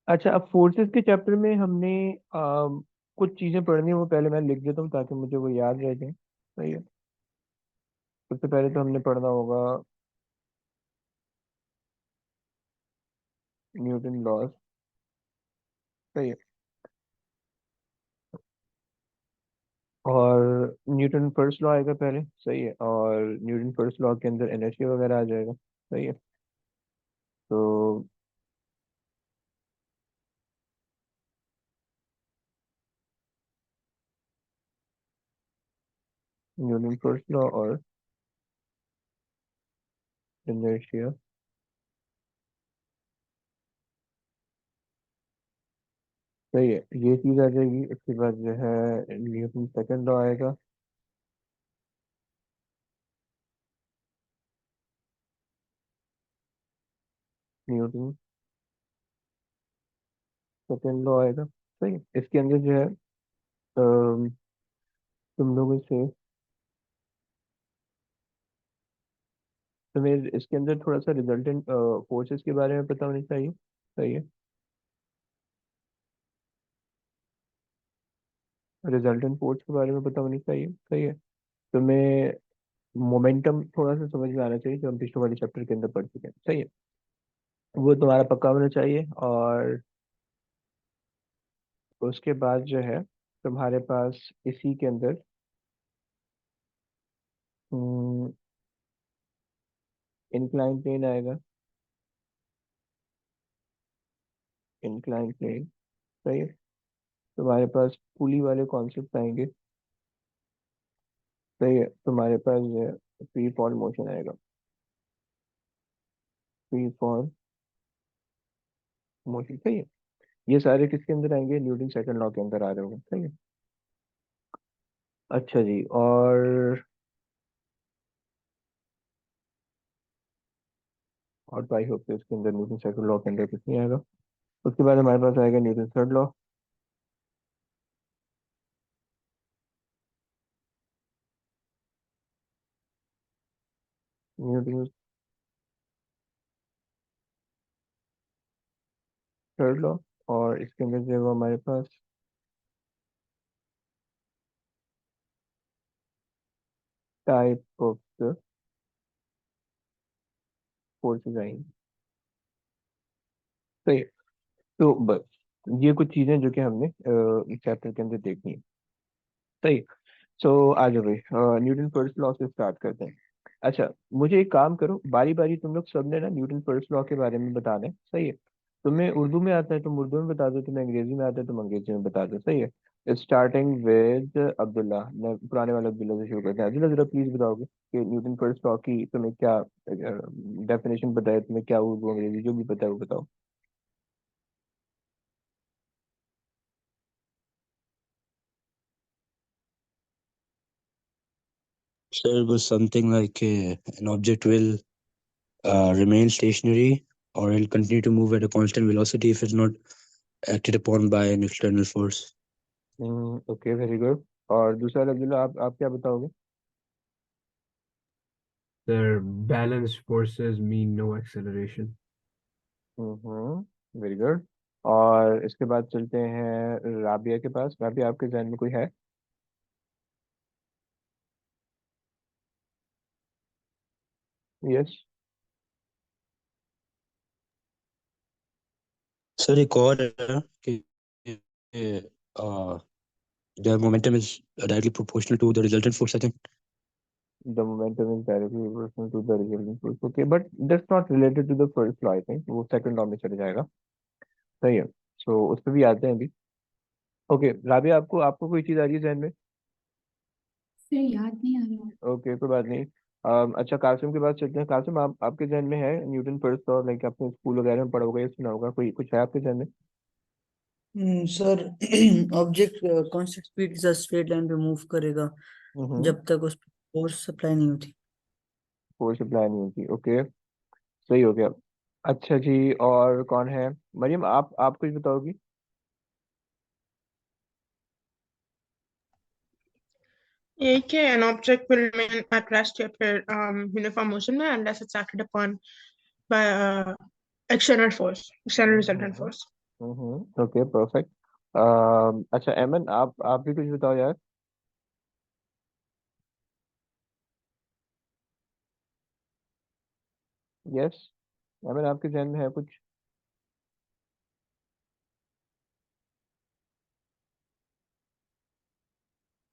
अच्छा, अब फोर्सेस के चैप्टर में हमने कुछ चीजें पढ़नी है, वो पहले मैं लिख देता हूँ ताकि मुझे वो याद रह जाए। सही है। सबसे पहले तो हमने पढ़ना होगा न्यूटन लॉस। सही है। और न्यूटन फर्स्ट लॉ आएगा पहले। सही है। और न्यूटन फर्स्ट लॉ के अंदर एनर्जी वगैरह आ जाएगा। सही है। तो न्यूटन फर्स्ट लॉ और इनर्शिया। सही है, ये चीज आ जाएगी। उसके बाद जो है न्यूटन सेकंड लॉ आएगा। न्यूटन सेकंड लॉ आएगा। सही है। इसके अंदर जो है तुम लोगों से तुम्हें इसके अंदर थोड़ा सा रिजल्टेंट फोर्सेस के बारे में पता होनी चाहिए। सही है। रिजल्टेंट फोर्स के बारे में पता होनी चाहिए। सही है। तुम्हें मोमेंटम थोड़ा सा समझ में आना चाहिए, जो हम पिछले वाले चैप्टर के अंदर पढ़ चुके हैं। सही है। वो तुम्हारा पक्का होना चाहिए। और उसके बाद जो है तुम्हारे पास इसी के अंदर इंक्लाइन प्लेन आएगा। Incline plane. सही है। तुम्हारे पास पुली वाले कॉन्सेप्ट आएंगे। सही है। तुम्हारे पास जो है फ्री फॉल मोशन आएगा। Free fall motion. सही है। ये सारे किसके अंदर आएंगे? न्यूटन सेकंड लॉ के अंदर आ रहे होंगे। सही है। अच्छा जी। और तो आई होप कि इसके अंदर न्यूटन सेकंड लॉ के अंदर कुछ नहीं आएगा। उसके बाद हमारे पास आएगा Newton third law. Newton third law. और इसके अंदर जो है वो हमारे पास टाइप ऑफ द फोर्सेस आएंगे। सही है। तो बस ये कुछ चीजें जो कि हमने इस चैप्टर के अंदर देखनी है। सही। सो आ जाओ भाई, न्यूटन फर्स्ट लॉ से स्टार्ट करते हैं। अच्छा, मुझे एक काम करो, बारी बारी तुम लोग सबने ना न्यूटन फर्स्ट लॉ के बारे में बताना है। सही है। तुम्हें उर्दू में आता है तुम उर्दू में बता दो, तुम्हें अंग्रेजी में आता है तुम अंग्रेजी में बता दो। सही है। Starting with Abdullah. मैं पुराने वाले अब्दुल्ला से शुरू करते हैं। अब्दुल्ला जरा प्लीज बताओगे कि न्यूटन फर्स्ट लॉ की तुम्हें क्या डेफिनेशन पता है, तुम्हें क्या उर्दू अंग्रेजी जो भी पता है वो बताओ। So it was something like an object will remain stationary or will continue to move at a constant velocity if it's not acted upon by an external force. Okay, very good. और दूसरा अब्दुल्ला, आप क्या बताओगे? Their balanced forces mean no acceleration. Very good. और इसके बाद चलते हैं राबिया के पास। राबिया, आपके जहन में कोई है? यस। सर एक और है कि uh, the momentum is directly proportional to the resultant force, I think. The momentum is directly proportional to the resultant force. Okay, but that's not related to the first law. I think वो second law में चले जाएगा। सही है। सो उस पर भी आते हैं अभी। ओके राबिया, आपको आपको कोई चीज आ रही है जहन में? सर याद नहीं आ रहा। ओके, कोई बात नहीं। अच्छा, कासिम के पास चलते हैं। कासिम, आप आपके जहन में है न्यूटन फर्स्ट लॉ? लाइक आपने स्कूल वगैरह में पढ़ा होगा या सुना होगा, कोई कुछ है आपके जहन में? सर ऑब्जेक्ट कांस्टेंट स्पीड के साथ स्ट्रेट लाइन पे मूव करेगा हम्म। जब तक उस पर फोर्स सप्लाई नहीं होती। फोर्स अप्लाई नहीं होती। ओके, सही हो गया। अच्छा जी, और कौन है? मरियम, आप कुछ बताओगी? AK, an object will remain at rest after uniform motion unless it's acted upon by external force, external resultant hmm. force. Okay perfect. अच्छा एमन, आप भी कुछ बताओ यार। यस, एमन आपके जहन में है कुछ?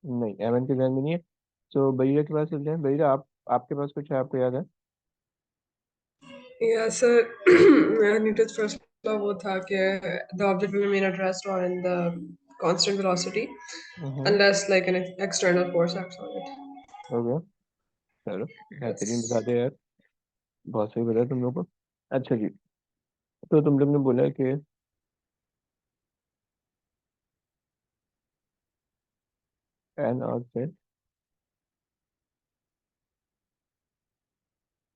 नहीं, एमन के जहन में नहीं है। तो बईरा के पास चलते हैं। बईरा, आप आपके पास कुछ है, आपको याद है? Yeah, so Newton's first law वो था कि the object will remain at rest or in the constant velocity hmm. unless like an external force acts on it. Okay, चलो बेहतरीन Yes. बताते हैं यार। बहुत सही बताया तुम लोग को। अच्छा जी, तो तुम लोग ने बोला कि एन और से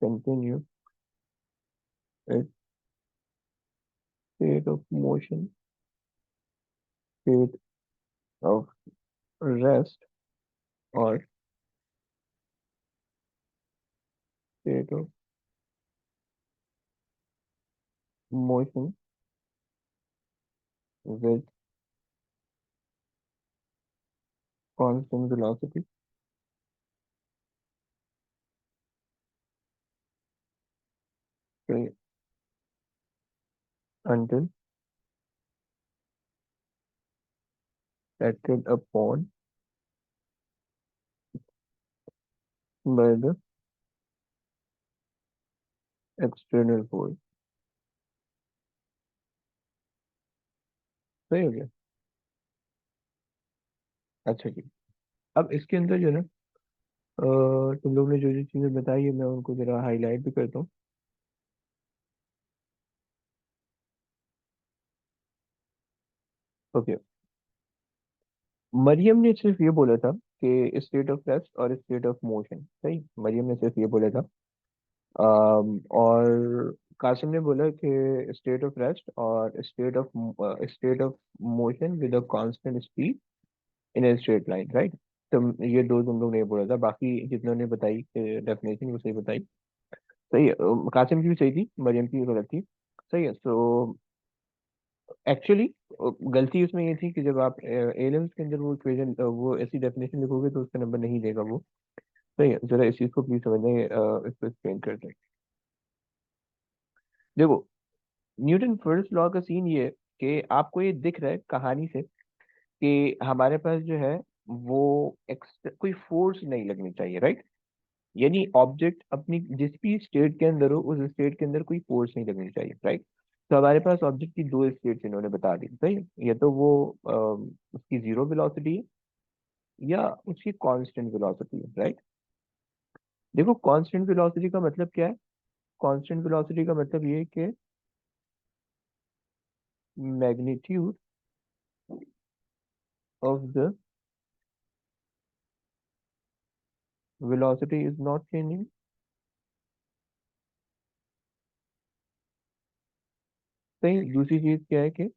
continue it state of motion, state of rest और state of motion with constant velocity. until acted upon by the external force। सही हो गया। अच्छा जी, अब इसके अंदर जो है ना, तुम लोग ने जो जो चीजें बताई है मैं उनको जरा हाईलाइट भी करता हूँ। ओके, मरियम ने सिर्फ ये बोला था कि स्टेट ऑफ रेस्ट और स्टेट ऑफ मोशन। सही, मरियम ने सिर्फ ये बोला था। और कासिम ने बोला कि स्टेट ऑफ रेस्ट और state of motion with a constant speed in a straight line, right. ये दो तुम लोग ने बोला था, बाकी जितनों ने बताई डेफिनेशन वो सही बताई। सही है, कासिम की भी सही थी, मरियम की भी गलत थी। सही है। सो एक्चुअली गलती उसमें ये थी कि जब आप एलिम्स के अंदर वो इक्वेशन, वो ऐसी डेफिनेशन लिखोगे तो उसका नंबर नहीं देगा वो। सही है, जरा इस चीज को प्लीज समझने, इसको एक्सप्लेन करते हैं। देखो, न्यूटन फर्स्ट लॉ का सीन ये है कि आपको ये दिख रहा है कहानी से कि हमारे पास जो है वो कोई फोर्स नहीं लगनी चाहिए, राइट। यानी ऑब्जेक्ट अपनी जिस भी स्टेट के अंदर हो उस स्टेट के अंदर कोई फोर्स नहीं लगनी चाहिए, राइट। तो हमारे पास ऑब्जेक्ट की दो स्टेट्स इन्होंने बता दी, सही है? या तो वो उसकी जीरो वेलोसिटी है या उसकी कांस्टेंट वेलोसिटी है, राइट। देखो, कांस्टेंट वेलोसिटी का मतलब क्या है? कांस्टेंट वेलोसिटी का मतलब ये है कि magnitude of the velocity is not changing. सही। दूसरी चीज क्या है कि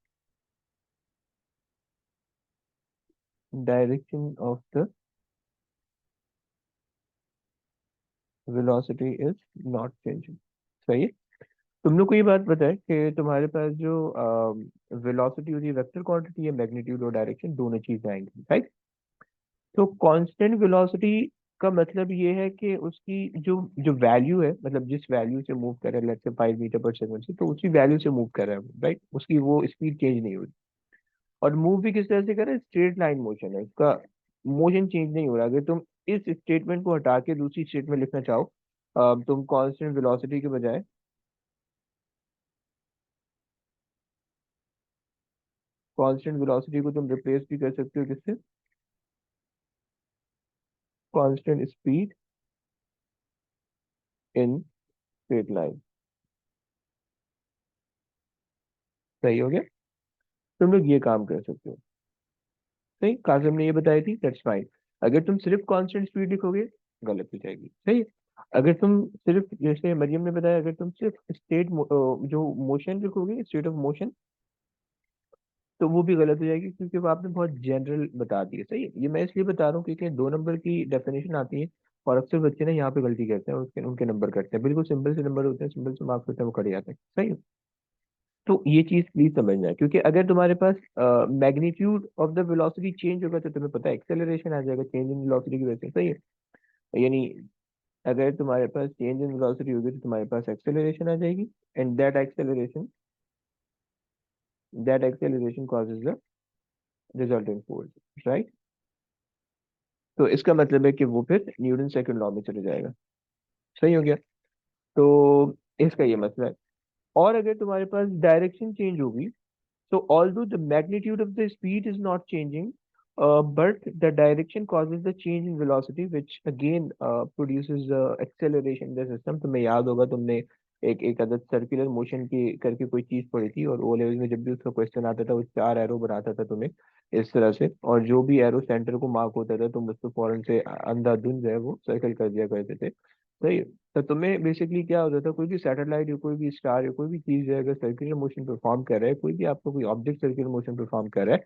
direction of the velocity is not changing. सही है। तुम लोग को ये बात पता है कि तुम्हारे पास जो वेलोसिटी होती है, वेक्टर क्वांटिटी है, मैग्नीट्यूड और डायरेक्शन दोनों चीजें आएंगी, राइट। तो कांस्टेंट वेलोसिटी का मतलब ये है कि उसकी जो जो वैल्यू है, मतलब जिस वैल्यू से मूव कर रहा है, लेट्स से 5 मीटर पर सेकंड से, तो उसी वैल्यू से मूव कर रहा है, राइट। उसकी वो स्पीड चेंज नहीं हो रही। और मूव भी किस तरह से कर रहा है? स्ट्रेट लाइन मोशन है उसका, मोशन चेंज नहीं हो रहा। अगर तुम इस स्टेटमेंट को हटा के दूसरी स्टेटमेंट लिखना चाहो, तुम कांस्टेंट वेलोसिटी के बजाय कांस्टेंट वेलोसिटी को तुम रिप्लेस भी कर सकते हो किससे? Constant speed in straight line. सही हो गया। तुम लोग ये काम कर सकते हो। सही, कासिम ने ये बताई थी, दैट्स फाइन। अगर तुम सिर्फ कांस्टेंट स्पीड लिखोगे गलत हो जाएगी। सही है। अगर तुम सिर्फ, जैसे मरियम ने बताया, अगर तुम सिर्फ जो मोशन लिखोगे, स्टेट ऑफ मोशन, तो वो भी गलत हो जाएगी क्योंकि वो आपने बहुत जनरल बता दी है। सही है। ये मैं इसलिए बता रहा हूँ क्योंकि 2 नंबर की डेफिनेशन आती है और अक्सर बच्चे ना यहाँ पे गलती करते हैं, उसके उनके नंबर करते हैं। बिल्कुल सिंपल से नंबर होते हैं, सिंपल से मार्क्स होते हैं, वो कट जाते हैं। सही है। तो ये चीज प्लीज समझना है, क्योंकि अगर तुम्हारे पास magnitude of the velocity change होगा तो तुम्हें पता है एक्सेलरेशन आ जाएगा चेंज इन वेलोसिटी की वजह से, सही है। यानी अगर तुम्हारे पास चेंज इन वेलोसिटी होगी तो तुम्हारे पास एक्सेलरेशन आ जाएगी, and that acceleration causes the resultant force, right. तो इसका मतलब है कि वो फिर न्यूटन सेकंड लॉ में चले जाएगा, सही हो गया। तो इसका ये मसला है। और अगर तुम्हारे पास डायरेक्शन चेंज होगी, so although the magnitude of the speed is not changing, but the direction causes the change in velocity, which again produces acceleration in the system। तुम्हें याद होगा तुमने एक एक अदद सर्कुलर मोशन की करके कोई चीज पढ़ी थी, और ओ लेवल में जब भी उसका क्वेश्चन आता था वो 4 एरो बनाता था तुम्हें इस तरह से, और जो भी एरो सेंटर को मार्क होता था तुम उसको फौरन से अंधाधुंध जो है वो सर्कल कर दिया करते थे, सही है। तो तुम्हें बेसिकली क्या होता था, कोई भी सैटेलाइट या कोई भी स्टार या कोई भी चीज है अगर सर्कुलर मोशन परफॉर्म कर रहा है, कोई भी आपको कोई ऑब्जेक्ट सर्कुलर मोशन परफॉर्म कर रहा है,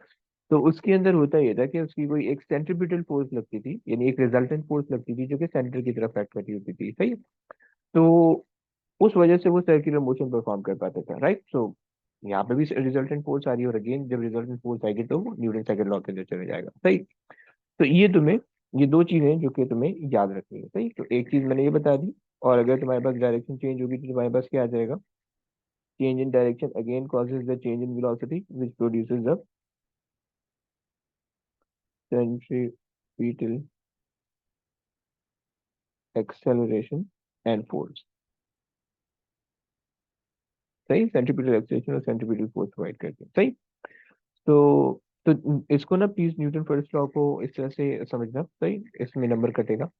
तो उसके अंदर होता ये था कि उसकी कोई एक सेंट्रीपिटल फोर्स लगती थी, यानी एक रिजल्टेंट फोर्स लगती थी जो कि सेंटर की तरफ एक्ट करती होती थी, सही है। तो उस वजह से वो सर्कुलर मोशन परफॉर्म कर पाता था, राइट। सो यहाँ पे भी रिजल्टेंट फोर्स आ रही है, और अगेन जब रिजल्टेंट फोर्स आएगी तो वो न्यूटन सेकंड लॉ के अंदर चले जाएगा, सही। तो ये दो चीजें जो कि तुम्हें याद रखनी है, सही। तो एक चीज मैंने ये बता दी, और अगर तुम्हारे पास डायरेक्शन चेंज होगी तो तुम्हारे पास क्या आ जाएगा, change in direction again causes the change in velocity, which produces the centripetal acceleration and force, सही। सेंट्रीपिटल एक्सेलरेशन और सेंट्रीपिटल फोर्स प्रोवाइड करते हैं, सही। तो इसको ना प्लीज न्यूटन फर्स्ट लॉ को इस तरह से समझना, सही। इसमें नंबर कटेगा।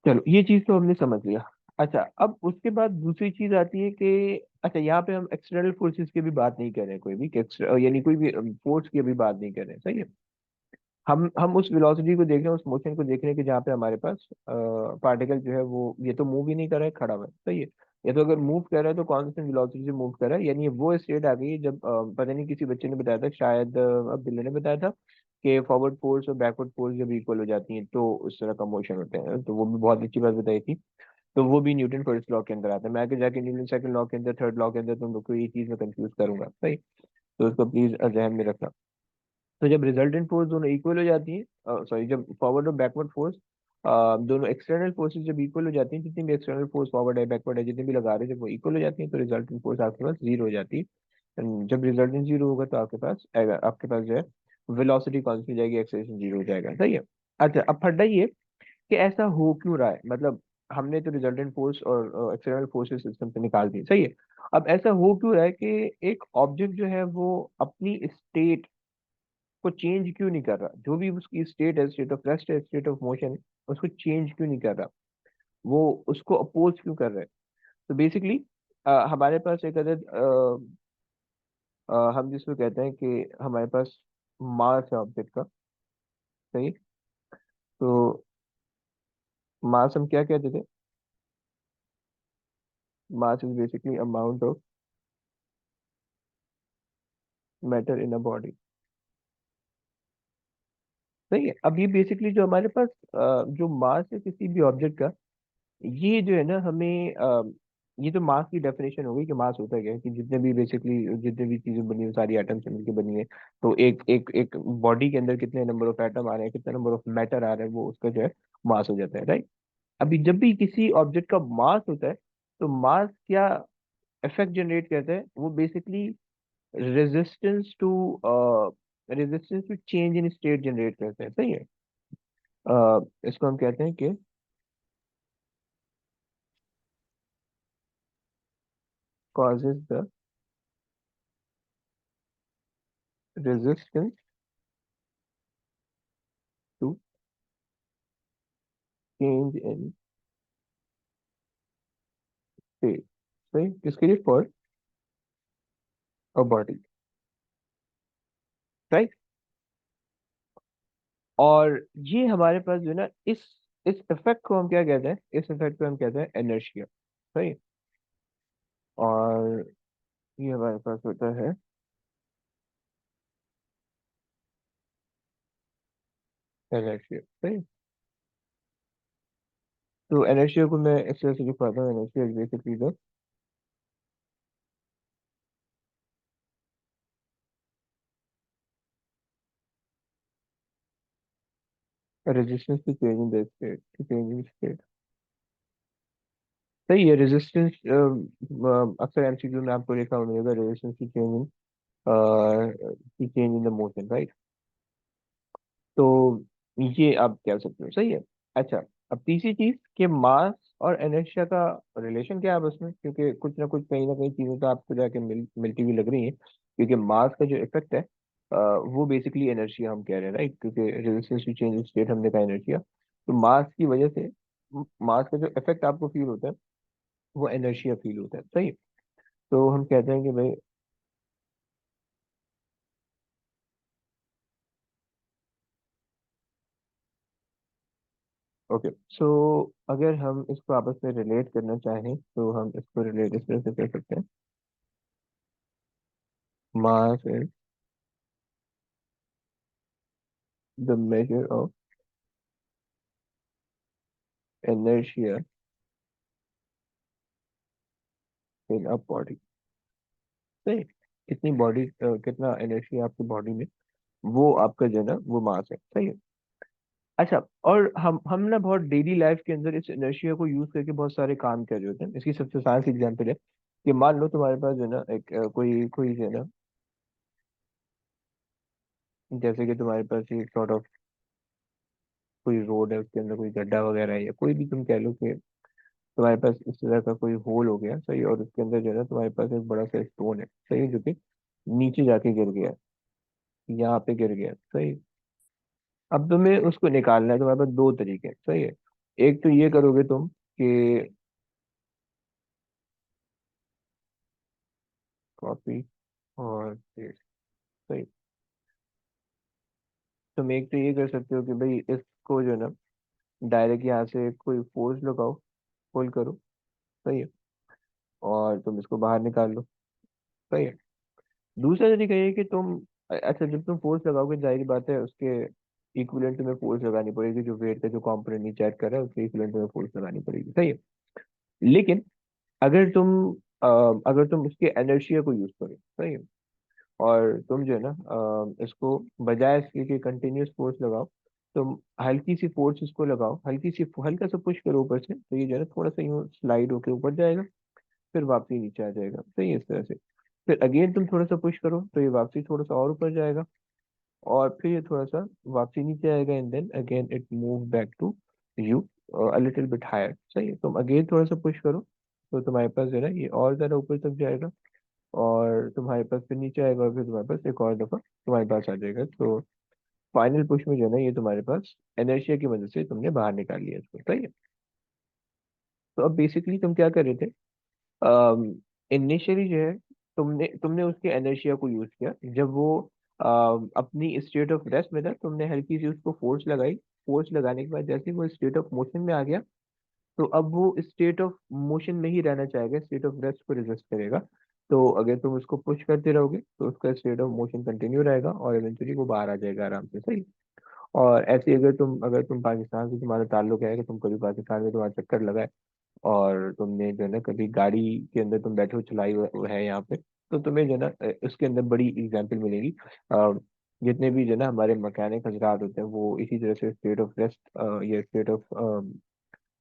चलो ये चीज तो हमने समझ लिया। अच्छा, अब उसके बाद दूसरी चीज आती है कि अच्छा, यहाँ पे हम एक्सटर्नल फोर्सेस की भी बात नहीं कर रहे हैं, कोई भी यानी कोई भी फोर्स की भी बात नहीं कर रहे हैं, सही है। हम उस वेलोसिटी को देख रहे हैं, उस मोशन को देख रहे हैं कि जहाँ पे हमारे पास पार्टिकल जो है वो ये तो मूव ही नहीं कर रहा है, खड़ा हुआ है, सही है। ये तो अगर मूव कर रहा है तो कांस्टेंट वेलोसिटी से मूव कर रहा है, यानी वो स्टेट आ गई है जब पता नहीं किसी बच्चे ने बताया था, शायद अब्दुल्ला ने बताया था कि फॉरवर्ड फोर्स और बैकवर्ड फोर्स जब इक्वल हो जाती हैं तो उस तरह का मोशन होता है, तो वो भी बहुत अच्छी बात बताई थी। तो वो भी न्यूटन फर्स्ट लॉ के अंदर आता है। मैं आगे जाके न्यूटन सेकंड लॉ के अंदर, थर्ड लॉ के अंदर तुम लोग को ये चीज में कंफ्यूज करूंगा, सही। तो उसको प्लीज जहन में रखना। तो जब रिजल्टेंट फोर्स दोनों इक्वल हो जाती है, सॉरी, जब फॉरवर्ड और बैकवर्ड फोर्स दोनों एक्सटर्नल फोर्सेस जब इक्वल हो जाती हैं, जितनी भी एक्सटर्नल फोर्स फॉरवर्ड है बैकवर्ड है जितनी भी लगा रहे हैं, जब वो इक्वल हो जाती है तो रिजल्टेंट फोर्स आपके पास जीरो हो जाती है। जब रिजल्टेंट जीरो होगा तो आपके पास जो है वेलोसिटी कॉन्स्टेंट हो जाएगी, एक्सेलरेशन जीरो हो जाएगा, सही है। अच्छा, अब फड्डा ये कि ऐसा हो क्यों रहा है, मतलब हमने तो रिजल्टेंट फोर्स और एक्सटर्नल फोर्सेस सिस्टम से निकाल दी, सही है। अब ऐसा हो क्यों रहा है कि एक ऑब्जेक्ट जो है वो अपनी स्टेट को चेंज क्यों नहीं कर रहा, जो भी उसकी स्टेट है, स्टेट ऑफ रेस्ट है, स्टेट ऑफ मोशन है, उसको चेंज क्यों नहीं कर रहा, वो उसको अपोज क्यों कर रहा है। तो बेसिकली हमारे पास एक अदद हम जिसको कहते हैं कि हमारे पास मास है ऑब्जेक्ट का, सही। तो मास हम क्या कहते थे, mass is basically amount of matter in a body, सही है। अब ये बेसिकली जो हमारे पास जो मास है किसी भी ऑब्जेक्ट का, ये जो है ना हमें ये तो मास की डेफिनेशन हो गई कि मास होता क्या है, कि जितने भी बेसिकली जितने भी चीजें बनी है सारी एटम से मिलकर बनी है। तो एक एक एक बॉडी के अंदर कितने नंबर ऑफ एटम आ रहे हैं, कितना नंबर ऑफ मैटर आ रहा है, वो उसका जो है मास हो जाता है, राइट। अभी जब भी किसी ऑब्जेक्ट का मास होता है तो मास क्या इफेक्ट जनरेट करता है, वो basically resistance to resistance to change in state generate करते हैं, सही है। इसको हम कहते हैं कि causes the resistance to change in state, सही। किसके लिए, फॉर अ बॉडी, राइट। और ये हमारे पास जो है ना इस इफेक्ट को हम क्या कहते हैं, इस इफेक्ट को हम कहते हैं इनर्शिया, सही। और ये हमारे पास होता है इनर्शिया, सही। तो इनर्शिया को मैं इस तरह से लिखवाता हूँ, inertia is basically the resistance to changing the state, to changing state. सही है। रेजिस्टेंस अक्सर एमसीक्यू में आपको लिखा हुआ मिलेगा, resistance to changing, to change in the motion, right. तो ये आप कह सकते हो, सही है। अच्छा, अब तीसरी चीज कि मास और इनर्शिया का रिलेशन क्या है आपस में, क्योंकि कुछ ना कहीं चीजें तो आपको जाके मिलती हुई लग रही हैं, क्योंकि मास का जो इफेक्ट है वो बेसिकली एनर्शिया हम कह रहे हैं, राइट, क्योंकि रेजिस्टेंस टू चेंज स्टेट हमने कहा एनर्शिया, तो मास की वजह से मास का जो इफेक्ट आपको फील होता है वो एनर्शिया फील होता है, सही है। तो हम कहते हैं कि भाई, ओके, सो अगर हम इसको आपस में रिलेट करना चाहें तो हम इसको रिलेट इस तरह से कर सकते हैं, mass is the measure of inertia in a body, सही। कितनी बॉडी कितना इनर्शिया आपकी बॉडी में, वो आपका जो है ना वो मास है, सही है। अच्छा, और हम ना बहुत डेली लाइफ के अंदर इस इनर्शिया को यूज करके बहुत सारे काम कर रहे होते हैं। इसकी सबसे आसान सी एग्जांपल है कि मान लो तुम्हारे पास जो है ना एक कोई कोई जो है ना, जैसे कि तुम्हारे पास एक सॉर्ट ऑफ कोई रोड है, उसके अंदर कोई गड्ढा वगैरह है, या कोई भी तुम कह लो कि तुम्हारे पास इस तरह का कोई होल हो गया, सही, और उसके अंदर जो है ना तुम्हारे पास एक बड़ा सा स्टोन है, सही, जो कि नीचे जाके गिर गया, यहाँ पे गिर गया, सही। अब तुम्हें उसको निकालना है, तुम्हारे पास दो तरीके हैं, सही है। एक तो ये करोगे तुम कि कॉपी और पेस्ट, सही। तुम एक तो ये कर सकते हो कि भाई इसको जो है ना डायरेक्ट यहाँ से कोई फोर्स लगाओ, पुल करो, सही है, और तुम इसको बाहर निकाल लो, सही है। दूसरा तरीका ये है कि तुम अच्छा, जब तुम फोर्स लगाओगे जाहिर बात है उसके इक्विवेलेंट तुम्हें फोर्स लगानी पड़ेगी, जो वेट का जो कंपोनेंट नीचे ऐड कर रहा है उसके इक्विवेलेंट तुम्हें फोर्स लगानी पड़ेगी, सही है। लेकिन अगर तुम अ, अगर तुम उसके एनर्शिया को यूज करो, सही है, और तुम जो है ना इसको बजाय इसके कि कंटिन्यूस फोर्स लगाओ, तुम हल्की सी फोर्स इसको लगाओ, हल्का सा पुश करो ऊपर से, तो ये जो है ना थोड़ा सा यूं स्लाइड होके ऊपर जाएगा, फिर वापसी नीचे आ जाएगा, सही है, इस तरह से। फिर अगेन तुम थोड़ा सा पुश करो तो ये वापसी थोड़ा सा और ऊपर जाएगा, और फिर ये थोड़ा सा वापसी नीचे आएगा, and then again it move back to you a little bit higher, सही है। तुम अगेन थोड़ा सा पुश करो तो तुम्हारे पास जो है ना ये और ज्यादा ऊपर तक जाएगा, और तुम्हारे पास फिर नीचे आएगा, और फिर तुम्हारे पास एक और दफा तुम्हारे पास आ जाएगा, तो फाइनल पुश में जो है ना ये तुम्हारे पास इनर्शिया की मदद से तुमने बाहर निकाल लिया इसको, सही है। तो अब बेसिकली तुम क्या कर रहे थे, इनिशियली जो है तुमने तुमने उसके इनर्शिया को यूज किया, जब वो अपनी स्टेट ऑफ रेस्ट में था, तुमने हल्की सी उसको फोर्स लगाई, फोर्स लगाने के बाद जैसे ही वो स्टेट ऑफ मोशन में आ गया, तो अब वो स्टेट ऑफ मोशन में ही रहना चाहेगा, स्टेट ऑफ रेस्ट को रेजिस्ट करेगा। तो अगर तुम उसको पुश करते रहोगे तो उसका स्टेट ऑफ मोशन कंटिन्यू रहेगा, और इवेंचुअली वो बाहर आ जाएगा आराम से, सही। और ऐसे अगर तुम पाकिस्तान से तुम्हारा ताल्लुक है कि तुम कभी पाकिस्तान में तुम्हारा चक्कर लगाए, और तुमने जो है ना कभी गाड़ी के अंदर तुम बैठे हो, चलाई है यहाँ पे, तो तुम्हें जो है ना उसके अंदर बड़ी एग्जाम्पल मिलेगी। अ, जितने भी जो है ना हमारे मैकेनिक हजरात होते हैं वो इसी तरह से स्टेट ऑफ रेस्ट या स्टेट ऑफ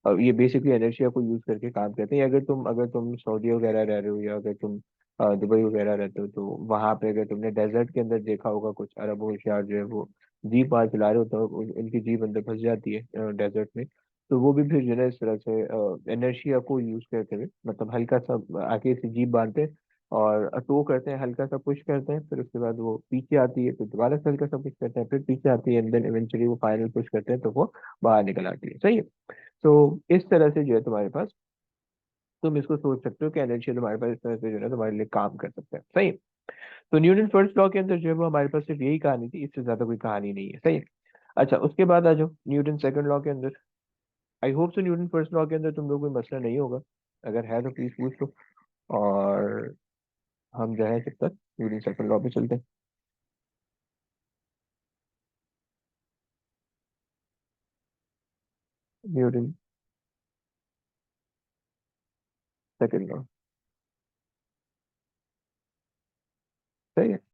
ये बेसिकली इनर्शिया को यूज करके काम करते हैं। अगर तुम सऊदी वगैरह रह रहे हो, या अगर तुम दुबई वगैरह रहते हो, तो वहां पे अगर तुमने डेजर्ट के अंदर देखा होगा कुछ अरब होशियार जो है वो जीप वहां चला रहे होते हैं, उनकी जीप अंदर फंस जाती है डेजर्ट में, तो वो भी फिर जो है ना इस तरह से इनर्शिया को यूज करते हुए, मतलब हल्का सा आगे से जीप बांधते हैं और टो करते हैं, हल्का सा पुश करते हैं, फिर उसके बाद वो पीछे आती है, फिर दोबारा से हल्का सा पुश करते हैं, फिर पीछे आती है, एंड देन इवेंचुअली वो फाइनल पुश करते हैं तो वो बाहर निकल आती है, सही है। तो इस तरह से जो है तुम्हारे पास, तुम इसको सोच सकते हो कि एनर्जी तुम्हारे पास इस तरह से जो है ना तुम्हारे लिए काम कर सकता है, सही है। तो न्यूटन फर्स्ट लॉ के अंदर जो है वो हमारे पास सिर्फ यही कहानी थी, इससे ज्यादा कोई कहानी नहीं है, सही है। अच्छा, उसके बाद आ जाओ न्यूटन सेकंड लॉ के अंदर। I hope so Newton first law के अंदर तुम लोग कोई मसला नहीं होगा, अगर है तो प्लीज पूछ लो, और हम जो है जब तक न्यूटन सेकंड लॉ पे चलते हैं। न्यूटन सेकंड लॉ, सही है।